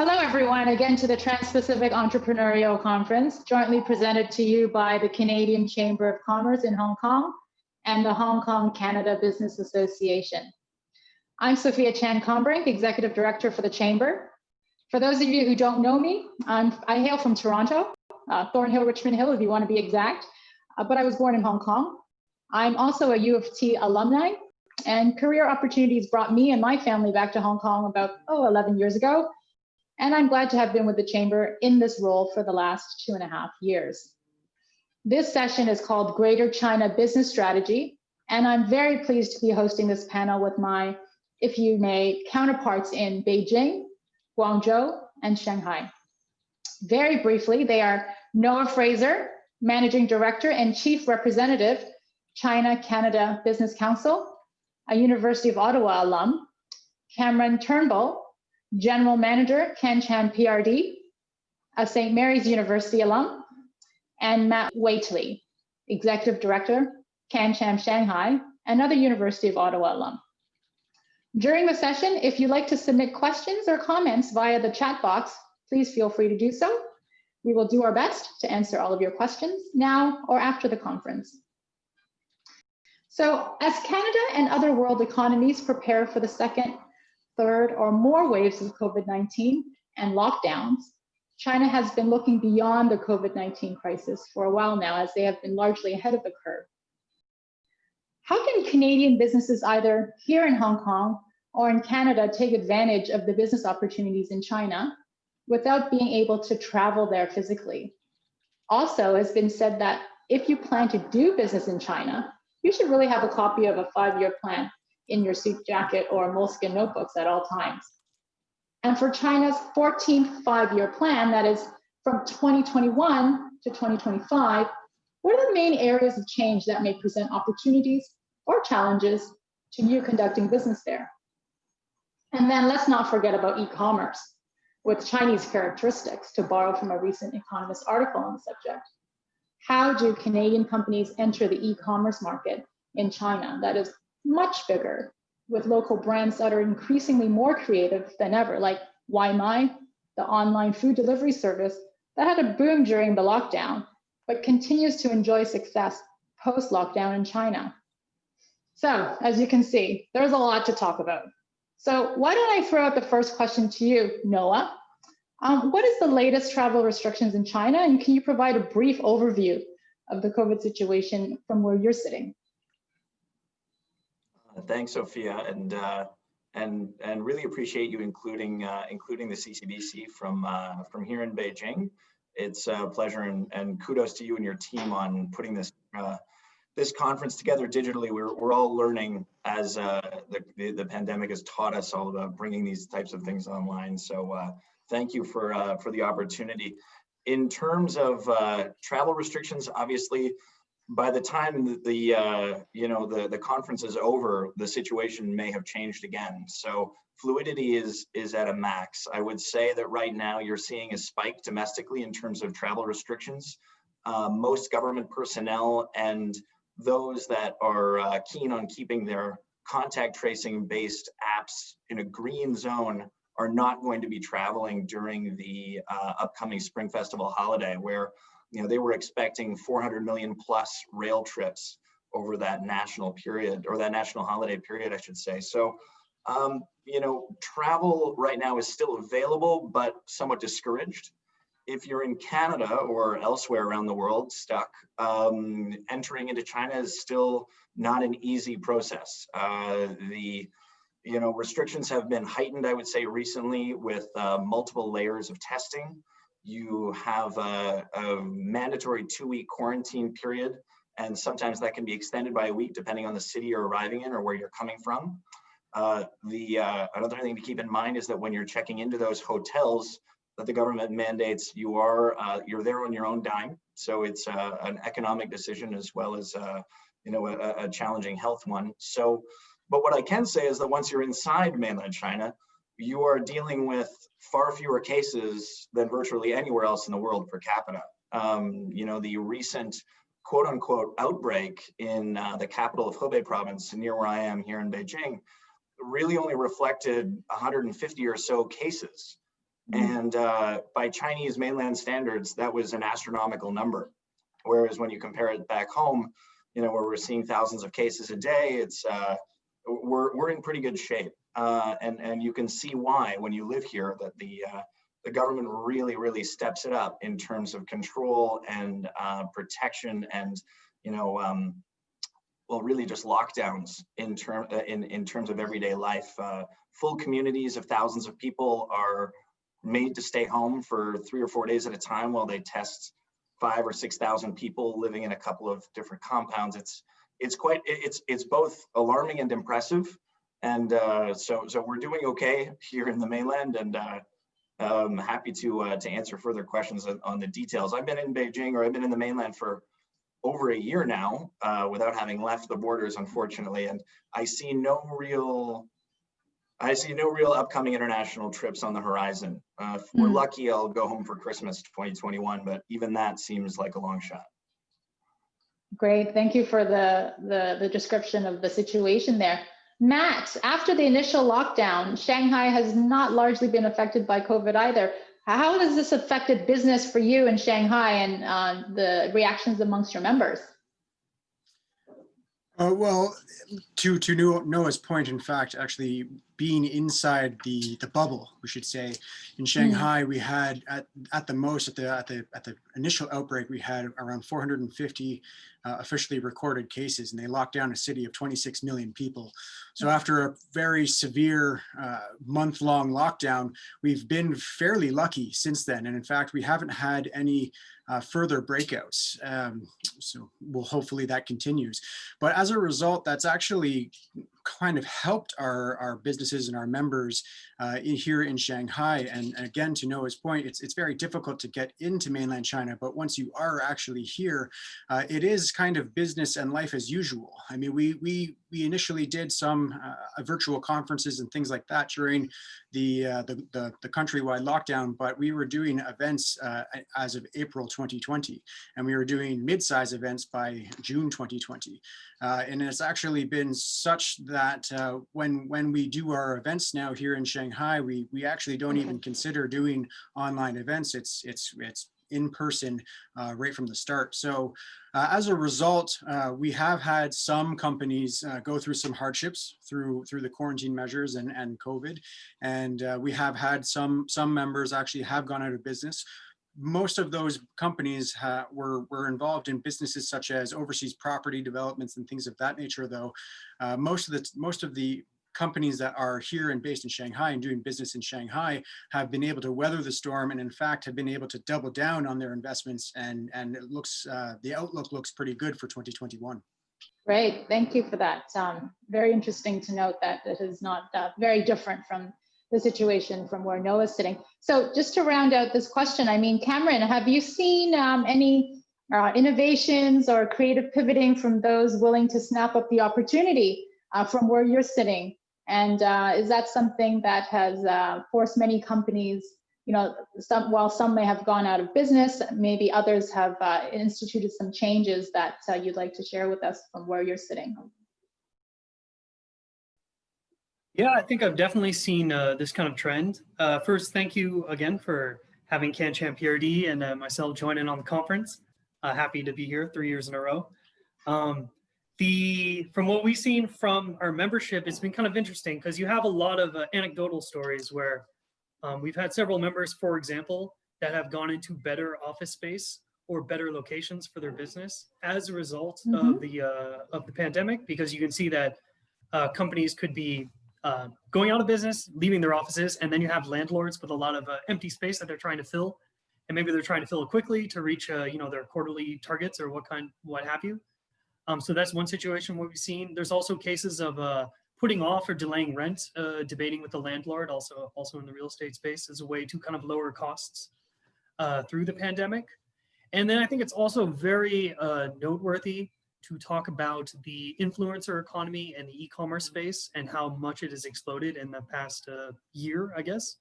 Hello, everyone, again to the Transpacific Entrepreneurial Conference, jointly presented to you by the Canadian Chamber of Commerce in Hong Kong and the Hong Kong Canada Business Association. I'm Sophia Chan-Combrink, Executive Director for the Chamber. For those of you who don't know me, I hail from Toronto, Thornhill, Richmond Hill, if you want to be exact, but I was born in Hong Kong. I'm also a U of T alumni, and career opportunities brought me and my family back to Hong Kong about 11 years ago. And I'm glad to have been with the Chamber in this role for the last 2.5 years. This session is called Greater China Business Strategy, and I'm very pleased to be hosting this panel with my, if you may, counterparts in Beijing, Guangzhou, and Shanghai. Very briefly, they are Noah Fraser, Managing Director and Chief Representative, China-Canada Business Council, a University of Ottawa alum, Cameron Turnbull, General Manager, CanChamPRD, a St. Mary's University alum, and Matt Whately, Executive Director, CanChamShanghai, another University of Ottawa alum. During the session, if you'd like to submit questions or comments via the chat box, please feel free to do so. We will do our best to answer all of your questions now or after the conference. So as Canada and other world economies prepare for the second, third, or more waves of COVID-19 and lockdowns, China has been looking beyond the COVID-19 crisis for a while now, as they have been largely ahead of the curve. How can Canadian businesses either here in Hong Kong or in Canada take advantage of the business opportunities in China without being able to travel there physically? Also, it's been said that if you plan to do business in China, you should really have a copy of a 5-year plan in your suit jacket or moleskin notebooks at all times. And for China's 14th 5-year plan, that is from 2021 to 2025, what are the main areas of change that may present opportunities or challenges to you conducting business there? And then let's not forget about e-commerce with Chinese characteristics, to borrow from a recent Economist article on the subject. How do Canadian companies enter the e-commerce market in China that is much bigger, with local brands that are increasingly more creative than ever, like Waimai, the online food delivery service that had a boom during the lockdown, but continues to enjoy success post-lockdown in China? So, as you can see, there's a lot to talk about. So why don't I throw out the first question to you, Noah? What is the latest travel restrictions in China, and can you provide a brief overview of the COVID situation from where you're sitting? Thanks, Sophia, and really appreciate you including the CCBC from here in Beijing. It's a pleasure, and kudos to you and your team on putting this this conference together digitally. We're all learning as the pandemic has taught us all about bringing these types of things online. So thank you for the opportunity. In terms of travel restrictions, obviously, by the time the conference is over, the situation may have changed again. So fluidity is at a max. I would say that right now you're seeing a spike domestically in terms of travel restrictions. Most government personnel and those that are keen on keeping their contact tracing based apps in a green zone are not going to be traveling during the upcoming Spring Festival holiday, where they were expecting 400 million plus rail trips over that national period, or that national holiday period, I should say. So, travel right now is still available, but somewhat discouraged. If you're in Canada or elsewhere around the world stuck, entering into China is still not an easy process. The restrictions have been heightened, I would say, recently with multiple layers of testing. You have a mandatory 2-week quarantine period, and sometimes that can be extended by a week depending on the city you're arriving in or where you're coming from. Another thing to keep in mind is that when you're checking into those hotels that the government mandates, you're there on your own dime. So it's an economic decision as well as a challenging health one. So, but what I can say is that once you're inside mainland China, you are dealing with far fewer cases than virtually anywhere else in the world per capita. The recent quote unquote outbreak in the capital of Hubei province, near where I am here in Beijing, really only reflected 150 or so cases. And by Chinese mainland standards, that was an astronomical number. Whereas when you compare it back home, you know, where we're seeing thousands of cases a day, it's we're in pretty good shape. And you can see why when you live here, that the government really steps it up in terms of control and protection and, you know, well, really just lockdowns in terms of everyday life. Full communities of thousands of people are made to stay home for 3 or 4 days at a time while they test 5,000 or 6,000 people living in a couple of different compounds. It's both alarming and impressive. And so we're doing okay here in the mainland, and I'm happy to answer further questions on the details. I've been in Beijing, or I've been in the mainland for over a year now, without having left the borders, unfortunately, and I see no real upcoming international trips on the horizon. If we're lucky, I'll go home for Christmas 2021, but even that seems like a long shot. Great, thank you for the description of the situation there. Matt, after the initial lockdown, Shanghai has not largely been affected by COVID either. How has this affected business for you in Shanghai and the reactions amongst your members? Well, to Noah's point, in fact, actually being inside the bubble, we should say, in Shanghai, we had at the initial outbreak, we had around 450 officially recorded cases, and they locked down a city of 26 million people. So after a very severe month-long lockdown, we've been fairly lucky since then, and in fact, we haven't had any further breakouts. So hopefully that continues. But as a result, that's actually kind of helped our businesses and our members here in Shanghai. And again, to Noah's point, it's very difficult to get into mainland China, but once you are actually here, it is kind of business and life as usual. I mean, we initially did some virtual conferences and things like that during the countrywide lockdown, but we were doing events as of April 2020, and we were doing mid-size events by June 2020. And it's actually been such that when we do our events now here in Shanghai, we actually don't even consider doing online events. It's in person right from the start. So as a result, we have had some companies go through some hardships through the quarantine measures and COVID, and we have had some members actually have gone out of business. Most of those companies were involved in businesses such as overseas property developments and things of that nature, though. Most of the companies that are here and based in Shanghai and doing business in Shanghai have been able to weather the storm, and in fact have been able to double down on their investments, and it looks the outlook looks pretty good for 2021. Great, thank you for that. Very interesting to note that it is not very different from the situation from where Noah's sitting. So just to round out this question, I mean, Cameron, have you seen any innovations or creative pivoting from those willing to snap up the opportunity from where you're sitting? And is that something that has forced many companies, you know, while some may have gone out of business, maybe others have instituted some changes that you'd like to share with us from where you're sitting? Yeah, I think I've definitely seen this kind of trend. First, thank you again for having CanChamPRD and myself join in on the conference. Happy to be here 3 years in a row. From what we've seen from our membership, it's been kind of interesting because you have a lot of anecdotal stories where we've had several members, for example, that have gone into better office space or better locations for their business as a result of the pandemic, because you can see that companies could be going out of business, leaving their offices, and then you have landlords with a lot of empty space that they're trying to fill, and maybe they're trying to fill it quickly to reach you know, their quarterly targets or what have you. So that's one situation where we've seen. There's also cases of putting off or delaying rent, debating with the landlord, also in the real estate space, as a way to kind of lower costs through the pandemic. And then I think it's also very noteworthy to talk about the influencer economy and the e-commerce space and how much it has exploded in the past year, I guess.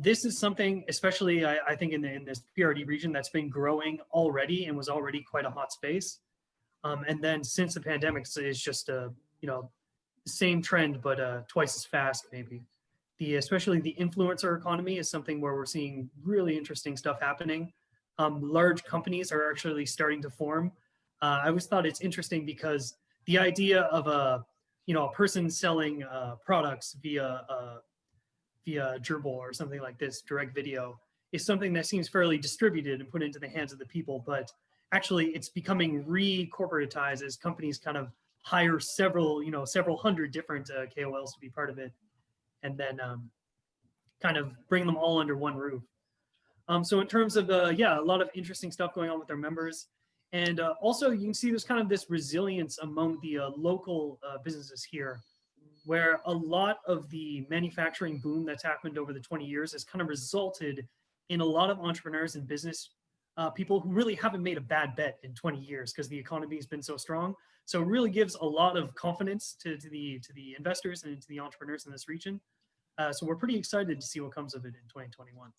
This is something, especially I think in this PRD region, that's been growing already and was already quite a hot space. And then since the pandemic, it's just you know, same trend, but twice as fast maybe. especially the influencer economy is something where we're seeing really interesting stuff happening. Large companies are actually starting to form. I always thought it's interesting because the idea of a person selling products via Gerbil or something like this, direct video, is something that seems fairly distributed and put into the hands of the people. But actually, it's becoming re-corporatized as companies kind of hire several hundred different KOLs to be part of it, and then kind of bring them all under one roof. So in terms of a lot of interesting stuff going on with their members. And also you can see there's kind of this resilience among the local businesses here, where a lot of the manufacturing boom that's happened over the 20 years has kind of resulted in a lot of entrepreneurs and business people who really haven't made a bad bet in 20 years because the economy has been so strong. So it really gives a lot of confidence to the investors and to the entrepreneurs in this region. So we're pretty excited to see what comes of it in 2021.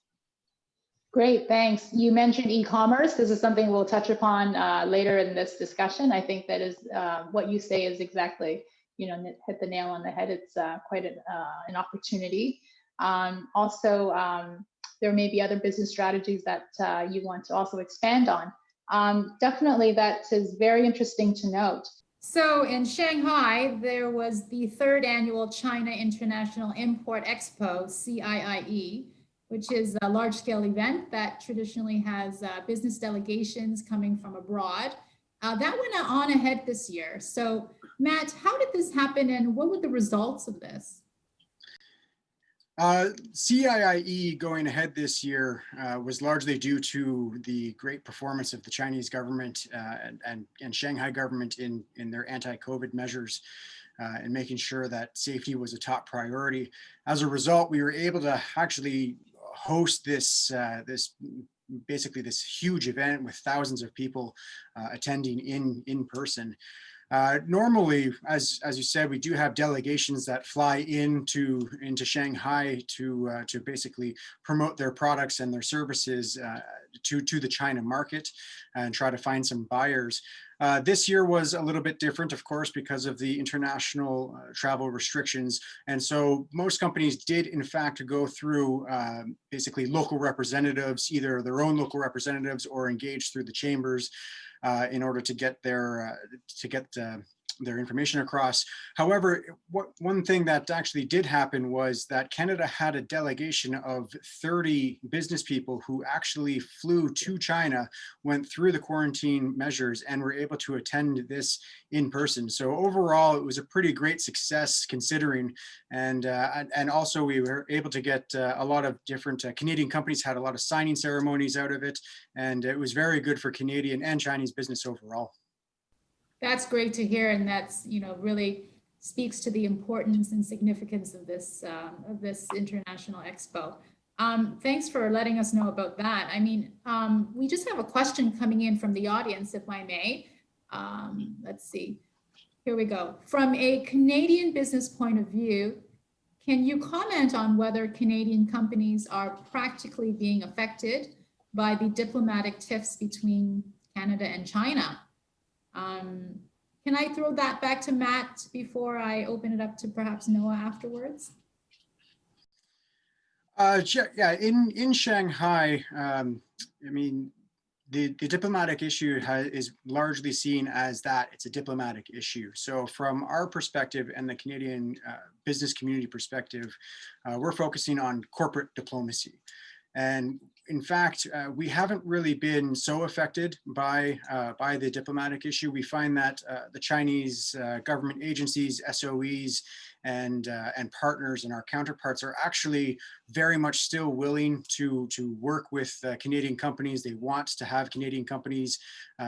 Great, thanks. You mentioned e-commerce. This is something we'll touch upon later in this discussion. I think that is what you say is exactly, hit the nail on the head. It's quite an opportunity. Also, there may be other business strategies that you want to also expand on. Definitely, that is very interesting to note. So in Shanghai, there was the 3rd annual China International Import Expo, CIIE, which is a large-scale event that traditionally has business delegations coming from abroad. That went on ahead this year. So Matt, how did this happen and what were the results of this? CIIE going ahead this year was largely due to the great performance of the Chinese government and Shanghai government in their anti-COVID measures and making sure that safety was a top priority. As a result, we were able to actually host this basically this huge event with thousands of people attending in person. Normally, as you said, we do have delegations that fly into Shanghai to basically promote their products and their services to the China market and try to find some buyers. This year was a little bit different, of course, because of the international travel restrictions. And so most companies did, in fact, go through basically local representatives, either their own local representatives or engage through the chambers in order to get their information across. However, one thing that actually did happen was that Canada had a delegation of 30 business people who actually flew to China, went through the quarantine measures, and were able to attend this in person. So overall, it was a pretty great success considering, and also we were able to get a lot of different Canadian companies had a lot of signing ceremonies out of it, and it was very good for Canadian and Chinese business overall. That's great to hear, and that's really speaks to the importance and significance of this international expo. Thanks for letting us know about that. I mean, we just have a question coming in from the audience, if I may. Let's see. Here we go. From a Canadian business point of view, can you comment on whether Canadian companies are practically being affected by the diplomatic tiffs between Canada and China? Can I throw that back to Matt before I open it up to perhaps Noah afterwards? Yeah, in Shanghai, I mean, the diplomatic issue is largely seen as that it's a diplomatic issue. So from our perspective and the Canadian business community perspective, we're focusing on corporate diplomacy. And in fact, we haven't really been so affected by the diplomatic issue. We find that the Chinese government agencies, SOEs, and partners and our counterparts are actually very much still willing to work with Canadian companies. They want to have Canadian companies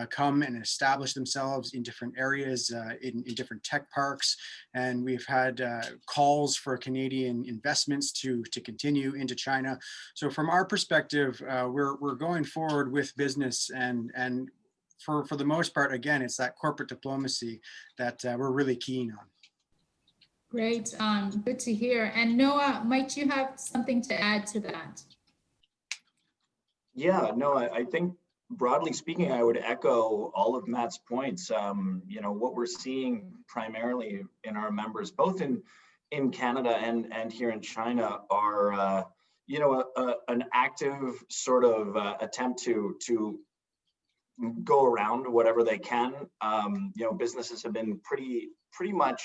come and establish themselves in different areas, in different tech parks. And we've had calls for Canadian investments to continue into China. So from our perspective, we're going forward with business, and for the most part, again, it's that corporate diplomacy that we're really keen on. Great, good to hear. And Noah, might you have something to add to that? Yeah, no, I think broadly speaking, I would echo all of Matt's points. What we're seeing primarily in our members, both in in Canada and here in China are, you know, an active sort of attempt to go around whatever they can. You know, businesses have been pretty much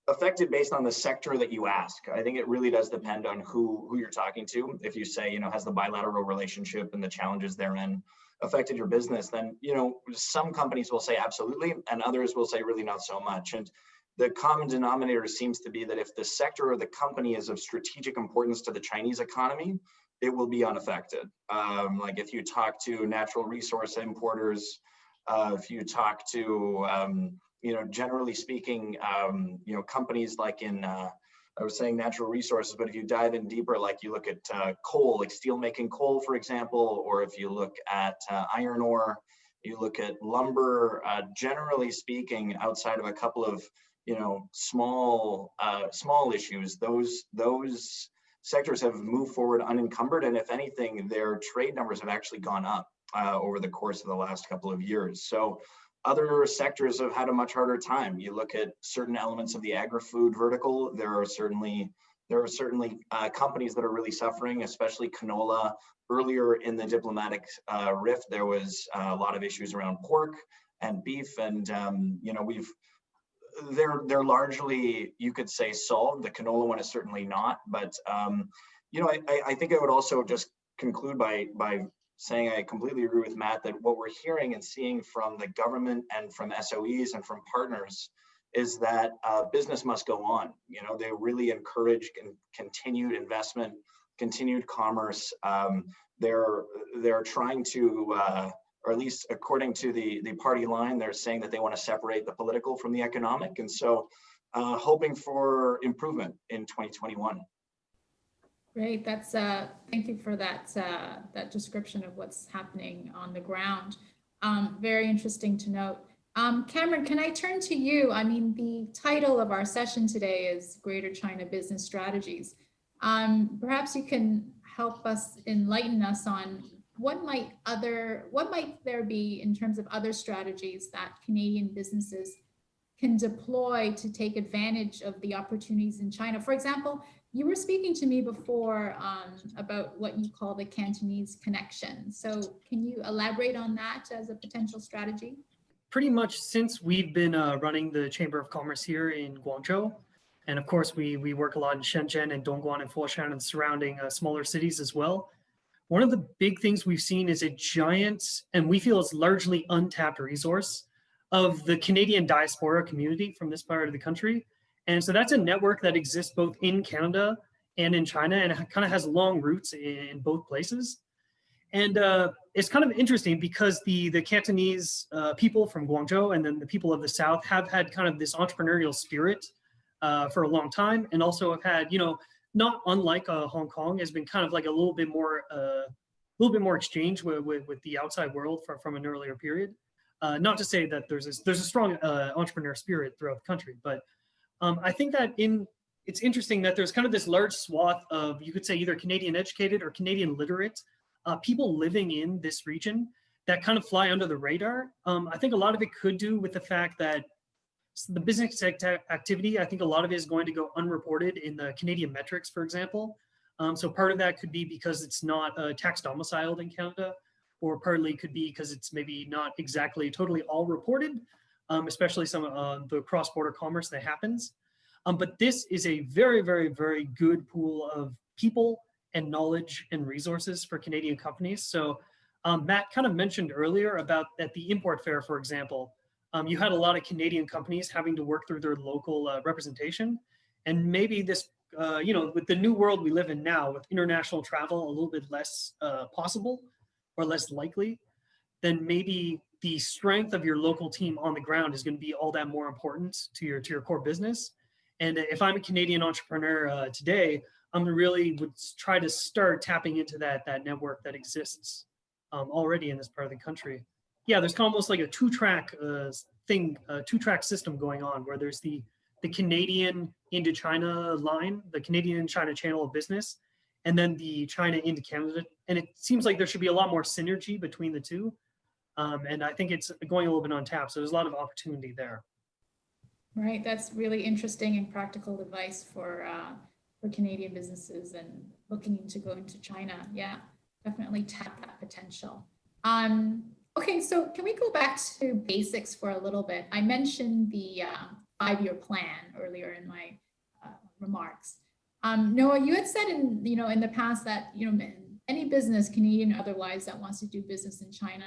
affected based on the sector that you ask. I think it really does depend on who you're talking to. If you say, you know, has the bilateral relationship and the challenges therein affected your business, then, you know, some companies will say absolutely, and others will say really not so much. And the common denominator seems to be that if the sector or the company is of strategic importance to the Chinese economy, it will be unaffected. Like if you talk to natural resource importers, if you talk to, you know, generally speaking, you know, companies like in, I was saying natural resources, but if you dive in deeper, like you look at coal, like steel making coal, for example, or if you look at iron ore, you look at lumber, generally speaking, outside of a couple of, you know, small issues, those sectors have moved forward unencumbered, and if anything, their trade numbers have actually gone up over the course of the last couple of years. So other sectors have had a much harder time. You look at certain elements of the agri-food vertical, there are certainly companies that are really suffering, especially canola. Earlier in the diplomatic rift, there was a lot of issues around pork and beef, and you know, they're largely, you could say, solved. The canola one is certainly not, but you know, I think I would also just conclude by saying I completely agree with Matt that what we're hearing and seeing from the government and from SOEs and from partners is that business must go on. You know, they really encourage continued investment, continued commerce. They're trying to, or at least according to the party line, they're saying that they want to separate the political from the economic. And so hoping for improvement in 2021. Great, that's thank you for that that description of what's happening on the ground. Very interesting to note. Cameron, can I turn to you? I mean, the title of our session today is Greater China Business Strategies. Perhaps you can help us, enlighten us on what might there be in terms of other strategies that Canadian businesses can deploy to take advantage of the opportunities in China. For example, you were speaking to me before about what you call the Cantonese connection. So can you elaborate on that as a potential strategy? Pretty much since we've been running the Chamber of Commerce here in Guangzhou, and of course we work a lot in Shenzhen and Dongguan and Foshan and surrounding smaller cities as well. One of the big things we've seen is a giant, and we feel it's largely untapped resource of the Canadian diaspora community from this part of the country. And so that's a network that exists both in Canada and in China, and it kind of has long roots in both places. And it's kind of interesting because the Cantonese people from Guangzhou and then the people of the South have had kind of this entrepreneurial spirit for a long time, and also have had, you know, not unlike Hong Kong, has been kind of like a little bit more exchange with the outside world from an earlier period. Not to say that there's a strong entrepreneur spirit throughout the country, but I think that it's interesting that there's kind of this large swath of, you could say, either Canadian educated or Canadian literate people living in this region that kind of fly under the radar. I think a lot of it could do with the fact that the business activity, I think a lot of it is going to go unreported in the Canadian metrics, for example. So part of that could be because it's not tax domiciled in Canada, or partly could be because it's maybe not exactly totally all reported, especially some of the cross-border commerce that happens. But this is a very, very, very good pool of people and knowledge and resources for Canadian companies. So Matt kind of mentioned earlier about at the import fair, for example, you had a lot of Canadian companies having to work through their local representation. And maybe this, you know, with the new world we live in now, with international travel a little bit less possible or less likely, then maybe the strength of your local team on the ground is going to be all that more important to your core business. And if I'm a Canadian entrepreneur today, I'm really would try to start tapping into that network that exists already in this part of the country. Yeah, there's almost like a two-track system going on, where there's the Canadian into China line, the Canadian China channel of business, and then the China into Canada. And it seems like there should be a lot more synergy between the two. And I think it's going a little bit untapped. So there's a lot of opportunity there. Right, that's really interesting and practical advice for Canadian businesses and looking to go into China. Yeah, definitely tap that potential. Okay, so can we go back to basics for a little bit? I mentioned the 5-year plan earlier in my remarks. Noah, you had said in the past that any business, Canadian or otherwise, that wants to do business in China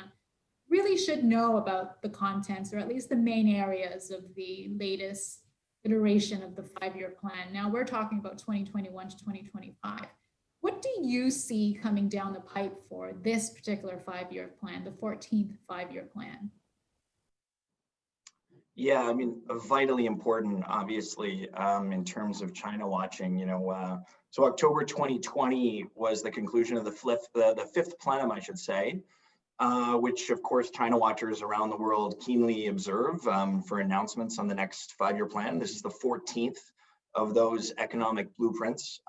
really should know about the contents, or at least the main areas of the latest iteration of the 5-year plan. Now we're talking about 2021 to 2025. What do you see coming down the pipe for this particular 5-year plan, the 14th 5-year plan? Yeah, I mean, vitally important, obviously, in terms of China watching. So October 2020 was the conclusion of the fifth plenum, I should say, which of course China watchers around the world keenly observe for announcements on the next 5-year plan. This is the 14th of those economic blueprints.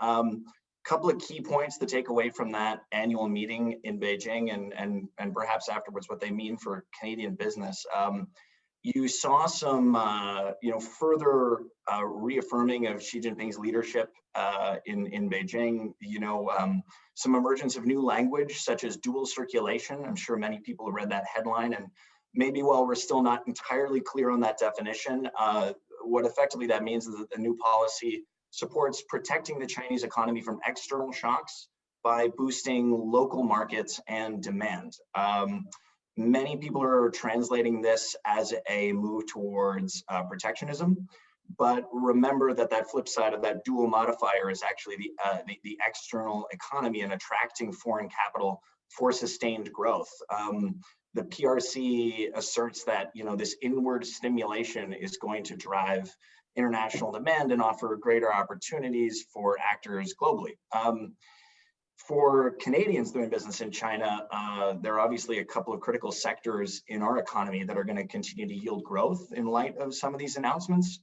Couple of key points to take away from that annual meeting in Beijing and perhaps afterwards what they mean for Canadian business. You saw some further reaffirming of Xi Jinping's leadership in Beijing, some emergence of new language such as dual circulation. I'm sure many people have read that headline, and maybe while we're still not entirely clear on that definition, what effectively that means is that the new policy supports protecting the Chinese economy from external shocks by boosting local markets and demand. Many people are translating this as a move towards protectionism, but remember that flip side of that dual modifier is actually the external economy and attracting foreign capital for sustained growth. The PRC asserts that this inward stimulation is going to drive international demand and offer greater opportunities for actors globally. For Canadians doing business in China, there are obviously a couple of critical sectors in our economy that are going to continue to yield growth in light of some of these announcements.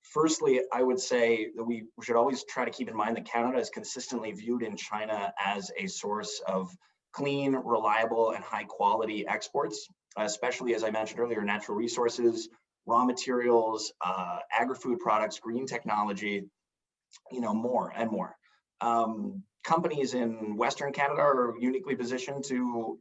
Firstly, I would say that we should always try to keep in mind that Canada is consistently viewed in China as a source of clean, reliable, and high quality exports, especially, as I mentioned earlier, natural resources, raw materials, agri-food products, green technology, more and more. Companies in Western Canada are uniquely positioned to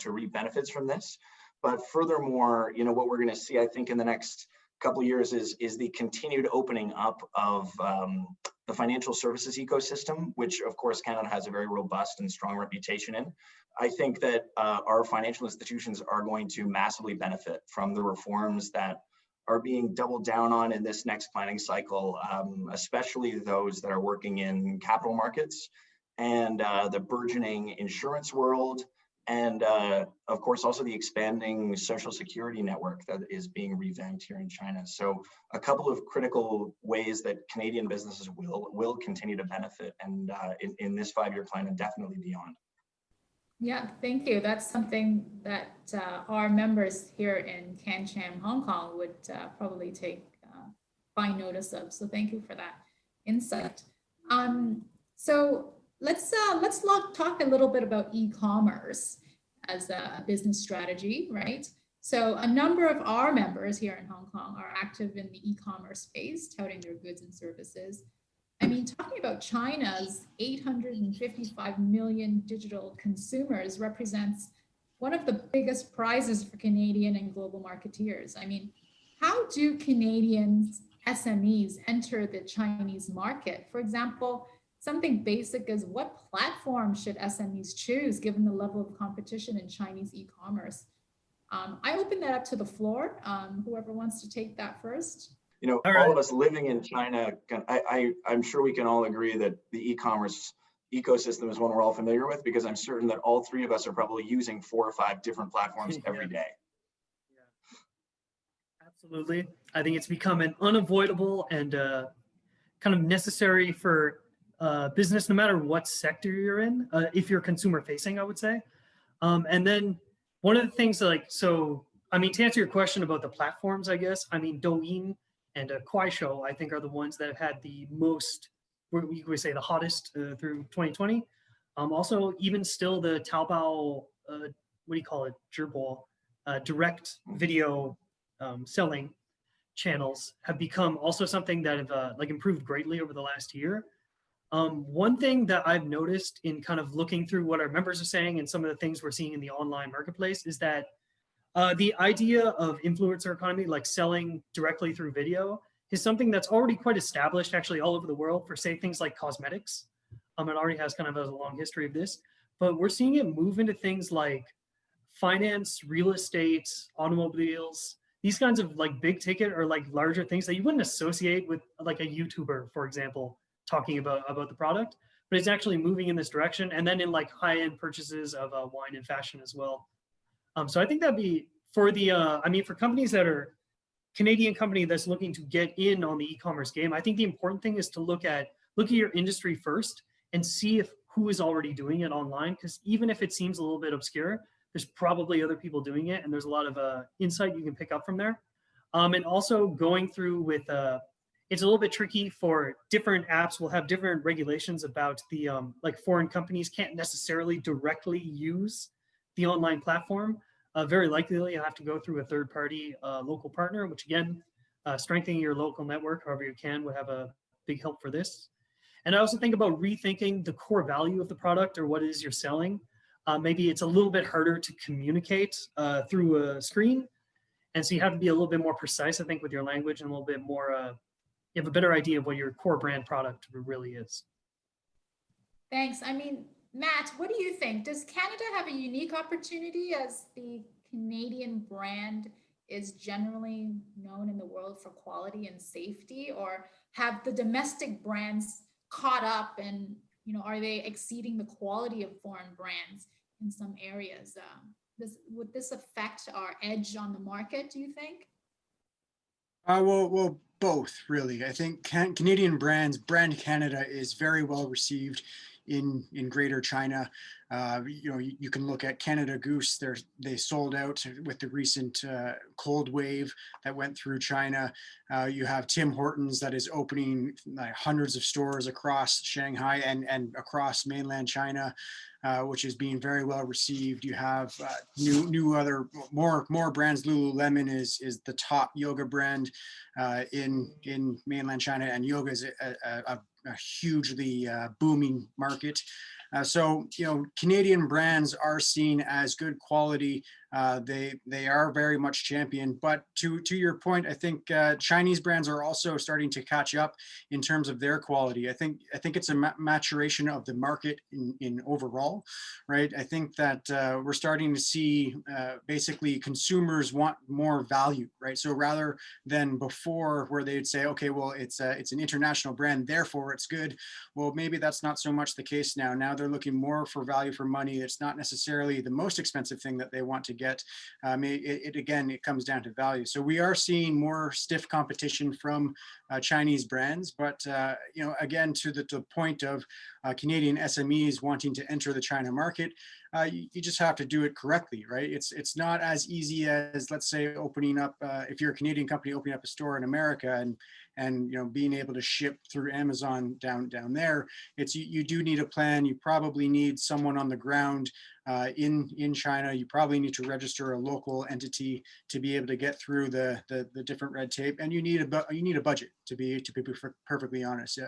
reap benefits from this. But furthermore, what we're going to see, I think, in the next couple of years is the continued opening up of the financial services ecosystem, which of course Canada has a very robust and strong reputation in. I think that our financial institutions are going to massively benefit from the reforms that are being doubled down on in this next planning cycle, especially those that are working in capital markets and the burgeoning insurance world, and of course also the expanding social security network that is being revamped here in China. So a couple of critical ways that Canadian businesses will continue to benefit, and in this 5-year plan and definitely beyond. Yeah, thank you. That's something that our members here in CanCham Hong Kong would probably take fine notice of. So thank you for that insight. So let's talk a little bit about e-commerce as a business strategy, right? So a number of our members here in Hong Kong are active in the e-commerce space, touting their goods and services. I mean, talking about China's 855 million digital consumers represents one of the biggest prizes for Canadian and global marketeers. I mean, how do Canadian SMEs enter the Chinese market? For example, something basic as what platform should SMEs choose given the level of competition in Chinese e-commerce? I open that up to the floor. Whoever wants to take that first. All of us living in China, I'm sure we can all agree that the e-commerce ecosystem is one we're all familiar with, because I'm certain that all three of us are probably using 4 or 5 different platforms every day. Yeah. Absolutely. I think it's become an unavoidable and kind of necessary for business, no matter what sector you're in, if you're consumer facing, I would say. And then one of the things to answer your question about the platforms, I guess, Douyin and Kuaishou, I think, are the ones that have had the most, we would say the hottest through 2020. Also, even still the Taobao, Zhibo, direct video selling channels have become also something that have like improved greatly over the last year. One thing that I've noticed in kind of looking through what our members are saying and some of the things we're seeing in the online marketplace is that the idea of influencer economy, like selling directly through video, is something that's already quite established actually all over the world for, say, things like cosmetics. It already has kind of a long history of this, but we're seeing it move into things like finance, real estate, automobiles, these kinds of like big ticket or like larger things that you wouldn't associate with like a YouTuber, for example, talking about the product, but it's actually moving in this direction. And then in like high-end purchases of wine and fashion as well. So I think that'd be for the, I mean, for companies that are Canadian company that's looking to get in on the e-commerce game, I think the important thing is to look at your industry first and see if who is already doing it online. Because even if it seems a little bit obscure, there's probably other people doing it, and there's a lot of insight you can pick up from there. And also going through with, it's a little bit tricky for different apps will have different regulations about the, like foreign companies can't necessarily directly use the online platform. Very likely you have to go through a third party local partner, which again, strengthening your local network however you can would have a big help for this. And I also think about rethinking the core value of the product or what it is you're selling. Maybe it's a little bit harder to communicate through a screen. And so you have to be a little bit more precise, I think, with your language and a little bit more, you have a better idea of what your core brand product really is. Thanks. I mean, Matt, what do you think? Does Canada have a unique opportunity as the Canadian brand is generally known in the world for quality and safety, or have the domestic brands caught up and, you know, are they exceeding the quality of foreign brands in some areas? Would this affect our edge on the market, do you think? Well, both really. I think Canadian brand Canada is very well received in Greater China. You know, you can look at Canada Goose. They sold out with the recent cold wave that went through China. You have Tim Hortons that is opening like hundreds of stores across Shanghai and across mainland China, which is being very well received. You have new other more brands. Lululemon is the top yoga brand in mainland China, and yoga is a hugely booming market. So, you know, Canadian brands are seen as good quality. They are very much championed, but to your point, I think Chinese brands are also starting to catch up in terms of their quality. I think it's a maturation of the market in overall, right? I think that we're starting to see basically consumers want more value, right? So rather than before where they'd say, okay, well, it's an international brand, therefore it's good. Well, maybe that's not so much the case now. Now they're looking more for value for money. It's not necessarily the most expensive thing that they want to get. Again, it comes down to value. So we are seeing more stiff competition from Chinese brands, but you know, again, to the point of Canadian SMEs wanting to enter the China market, you just have to do it correctly, right? It's not as easy as, let's say, opening up, if you're a Canadian company opening up a store in America and you know, being able to ship through Amazon down there. It's you do need a plan. You probably need someone on the ground in China. You probably need to register a local entity to be able to get through the different red tape, and you need a budget to be perfectly honest.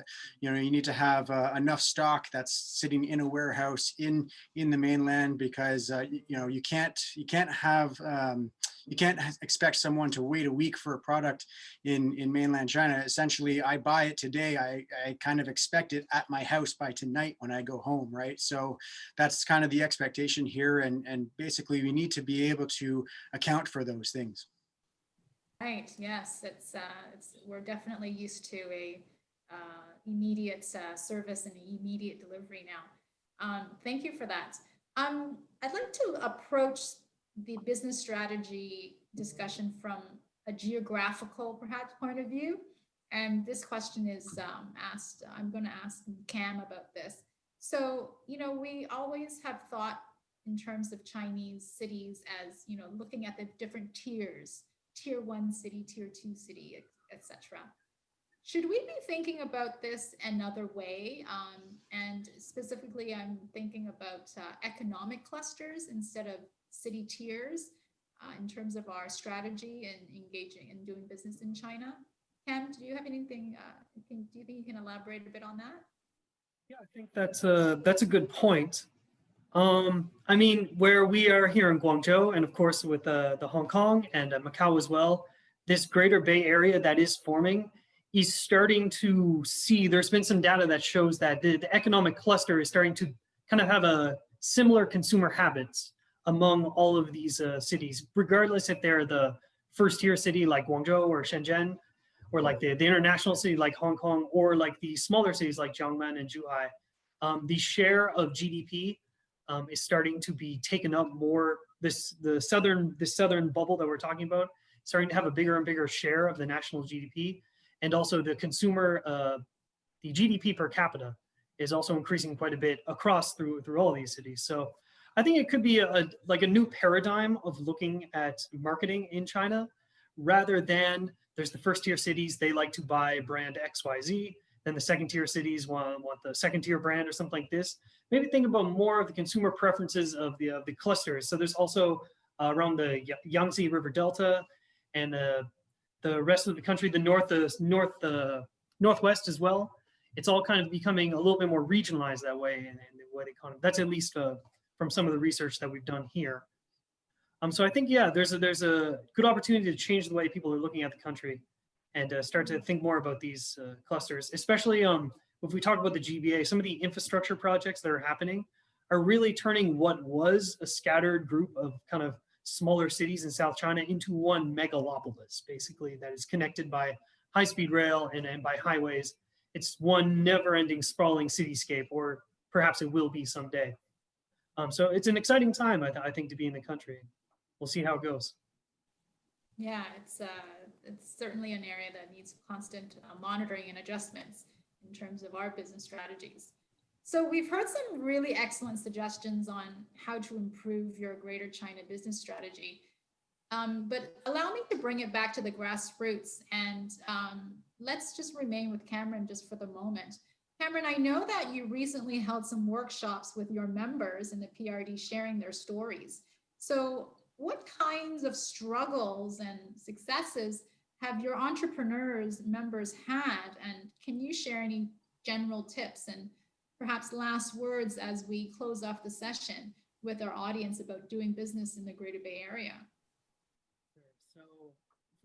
You know, you need to have enough stock that's sitting in a warehouse in the mainland, because you know, you can't expect someone to wait a week for a product in mainland China. Essentially, I buy it today. I kind of expect it at my house by tonight when I go home, right? So that's kind of the expectation here. And basically we need to be able to account for those things. Right, yes, we're definitely used to a immediate service and immediate delivery now. Thank you for that. I'd like to approach the business strategy discussion from a geographical, perhaps, point of view. And this question is I'm going to ask Cam about this. So, you know, we always have thought in terms of Chinese cities as, you know, looking at the different tiers, tier 1 city, tier 2 city, etc. Should we be thinking about this another way? And specifically, I'm thinking about economic clusters instead of city tiers. in terms of our strategy and engaging and doing business in China. Cam, do you have anything, do you think you can elaborate a bit on that? Yeah, I think that's a good point. I mean, where we are here in Guangzhou, and of course with the Hong Kong and Macau as well, this Greater Bay Area that is forming is starting to see. There's been some data that shows that the economic cluster is starting to kind of have a similar consumer habits among all of these cities, regardless if they're the first-tier city like Guangzhou or Shenzhen, or like the international city like Hong Kong, or like the smaller cities like Jiangmen and Zhuhai. The share of GDP is starting to be taken up more. The southern bubble that we're talking about, starting to have a bigger and bigger share of the national GDP, and also the consumer, the GDP per capita is also increasing quite a bit across through all of these cities. So I think it could be like a new paradigm of looking at marketing in China, rather than there's the first tier cities, they like to buy brand XYZ, then the second tier cities want the second tier brand or something like this. Maybe think about more of the consumer preferences of the clusters. So there's also around the Yangtze River Delta and the rest of the country, the northwest as well. It's all kind of becoming a little bit more regionalized that way, and the way they kind of, that's at least from some of the research that we've done here. So I think, yeah, there's a good opportunity to change the way people are looking at the country and start to think more about these clusters, especially if we talk about the GBA. Some of the infrastructure projects that are happening are really turning what was a scattered group of kind of smaller cities in South China into one megalopolis, basically, that is connected by high-speed rail and by highways. It's one never-ending sprawling cityscape, or perhaps it will be someday. So it's an exciting time, I think, to be in the country. We'll see how it goes. Yeah, it's certainly an area that needs constant monitoring and adjustments in terms of our business strategies. So we've heard some really excellent suggestions on how to improve your Greater China business strategy. But allow me to bring it back to the grassroots, and let's just remain with Cameron just for the moment. Cameron, I know that you recently held some workshops with your members in the PRD sharing their stories. So what kinds of struggles and successes have your entrepreneurs members had? And can you share any general tips and perhaps last words as we close off the session with our audience about doing business in the Greater Bay Area? So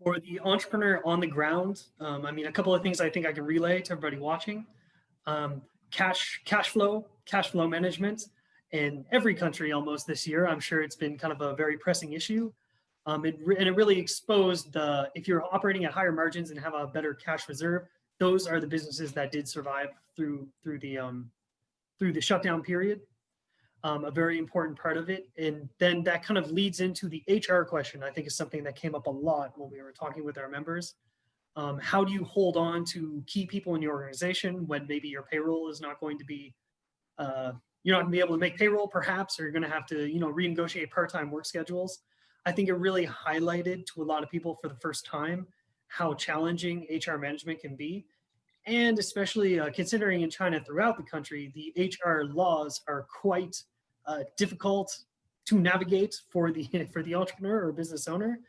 for the entrepreneur on the ground, I mean, a couple of things I think I can relay to everybody watching. Cash flow management in every country almost this year. I'm sure it's been kind of a very pressing issue. And it really exposed if you're operating at higher margins and have a better cash reserve, those are the businesses that did survive through the shutdown period. A very important part of it. And then that kind of leads into the HR question. I think is something that came up a lot when we were talking with our members. How do you hold on to key people in your organization when maybe your payroll is not going to be, you're not going to be able to make payroll perhaps, or you're going to have to, renegotiate part-time work schedules. I think it really highlighted to a lot of people for the first time how challenging HR management can be. And especially considering in China throughout the country, the HR laws are quite difficult to navigate for the entrepreneur or business owner.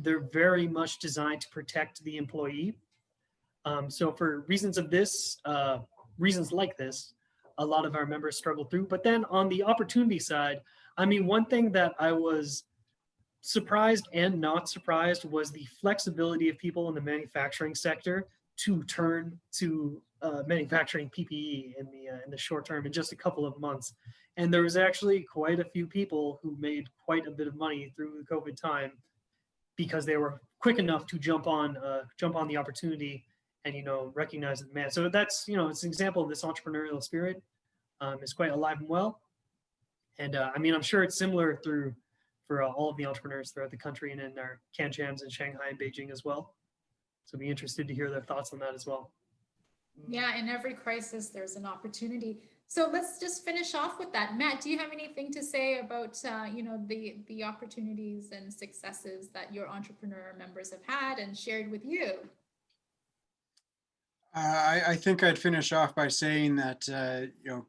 They're very much designed to protect the employee. So for reasons like this, a lot of our members struggle through. But then on the opportunity side, I mean, one thing that I was surprised and not surprised was the flexibility of people in the manufacturing sector to turn to manufacturing PPE in the short term in just a couple of months. And there was actually quite a few people who made quite a bit of money through the COVID time because they were quick enough to jump on the opportunity and recognize the demand. So that's it's an example of this entrepreneurial spirit. Is quite alive and well. And I mean, I'm sure it's similar for all of the entrepreneurs throughout the country and in our CanChams in Shanghai and Beijing as well. So I'd be interested to hear their thoughts on that as well. Yeah, in every crisis, there's an opportunity. So let's just finish off with that. Matt, do you have anything to say about the opportunities and successes that your entrepreneur members have had and shared with you? I think I'd finish off by saying that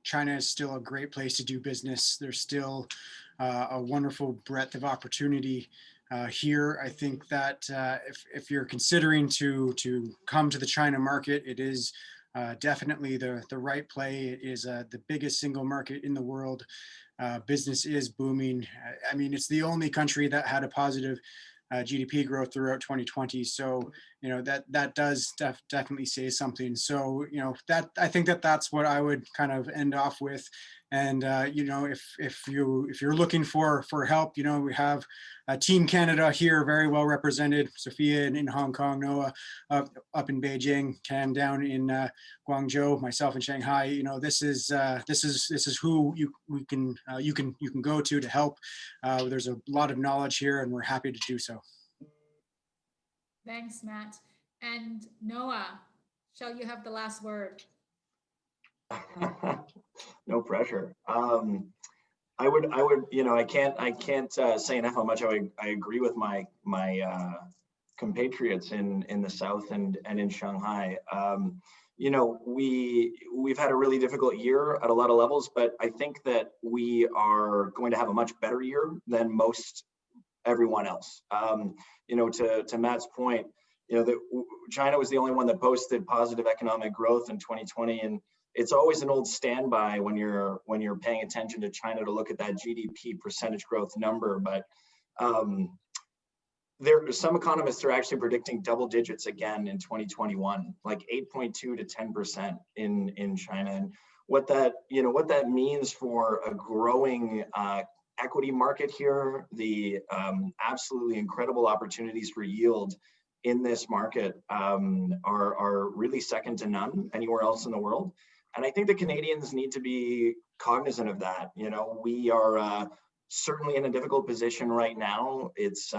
China is still a great place to do business. There's still a wonderful breadth of opportunity here. I think that if you're considering to come to the China market, it is definitely the right play. It is the biggest single market in the world. Business is booming. I mean, it's the only country that had a positive GDP growth throughout 2020. So, you know, that does definitely say something. So, you know, that I think that's what I would kind of end off with. And you know, if you're looking for help, you know, we have Team Canada here, very well represented. Sophia in Hong Kong, Noah up in Beijing, Cam down in Guangzhou, myself in Shanghai. You know, this is who you can go to help. There's a lot of knowledge here, and we're happy to do so. Thanks, Matt. And Noah, shall you have the last word? No pressure. I would, you know, I can't say enough how much I agree with my compatriots in the South and in Shanghai. You know, we've had a really difficult year at a lot of levels, but I think that we are going to have a much better year than most everyone else. You know, to Matt's point, you know, that China was the only one that posted positive economic growth in 2020, and it's always an old standby when you're paying attention to China to look at that GDP percentage growth number. But some economists are actually predicting double digits again in 2021, like 8.2 to 10% in China. And what that means for a growing equity market here, the absolutely incredible opportunities for yield in this market are really second to none anywhere else in the world. And I think the Canadians need to be cognizant of that. You know, we are certainly in a difficult position right now. It's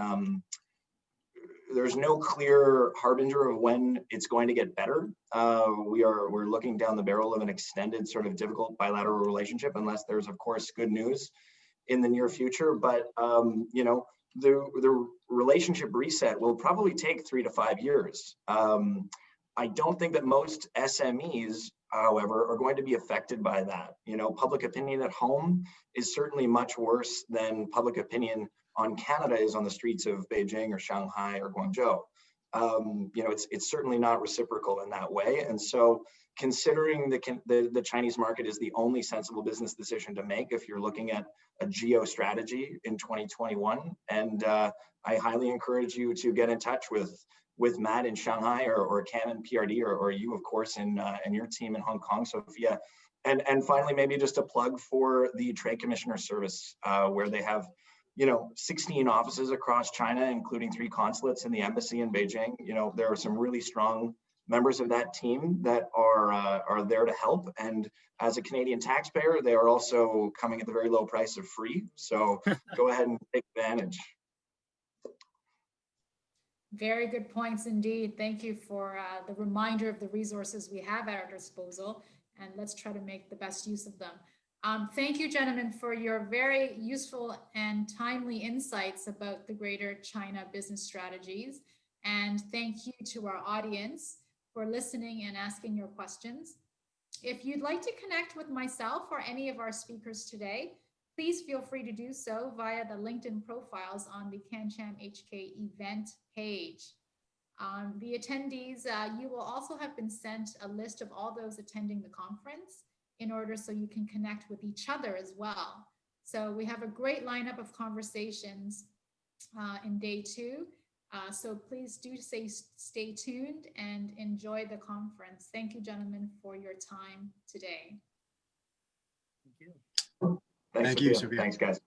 there's no clear harbinger of when it's going to get better. We're looking down the barrel of an extended sort of difficult bilateral relationship, unless there's of course good news in the near future. But you know, the relationship reset will probably take 3 to 5 years. I don't think that most SMEs, however, are going to be affected by that. You know, public opinion at home is certainly much worse than public opinion on Canada is on the streets of Beijing or Shanghai or Guangzhou. You know, it's certainly not reciprocal in that way. And so considering the Chinese market is the only sensible business decision to make if you're looking at a geo strategy in 2021. And I highly encourage you to get in touch with Matt in Shanghai or CanChamPRD or you, of course, and your team in Hong Kong, Sophia. And finally, maybe just a plug for the Trade Commissioner Service, where they have, you know, 16 offices across China, including 3 consulates and the embassy in Beijing. You know, there are some really strong members of that team that are there to help. And as a Canadian taxpayer, they are also coming at the very low price of free. So go ahead and take advantage. Very good points indeed. Thank you for the reminder of the resources we have at our disposal, and let's try to make the best use of them. Thank you, gentlemen, for your very useful and timely insights about the Greater China business strategies. And thank you to our audience for listening and asking your questions. If you'd like to connect with myself or any of our speakers today, please feel free to do so via the LinkedIn profiles on the CanChamHK event page. The attendees, you will also have been sent a list of all those attending the conference in order so you can connect with each other as well. So we have a great lineup of conversations in day 2. So please do stay tuned and enjoy the conference. Thank you, gentlemen, for your time today. Thank you. Thank you, Sophia. Thanks, guys.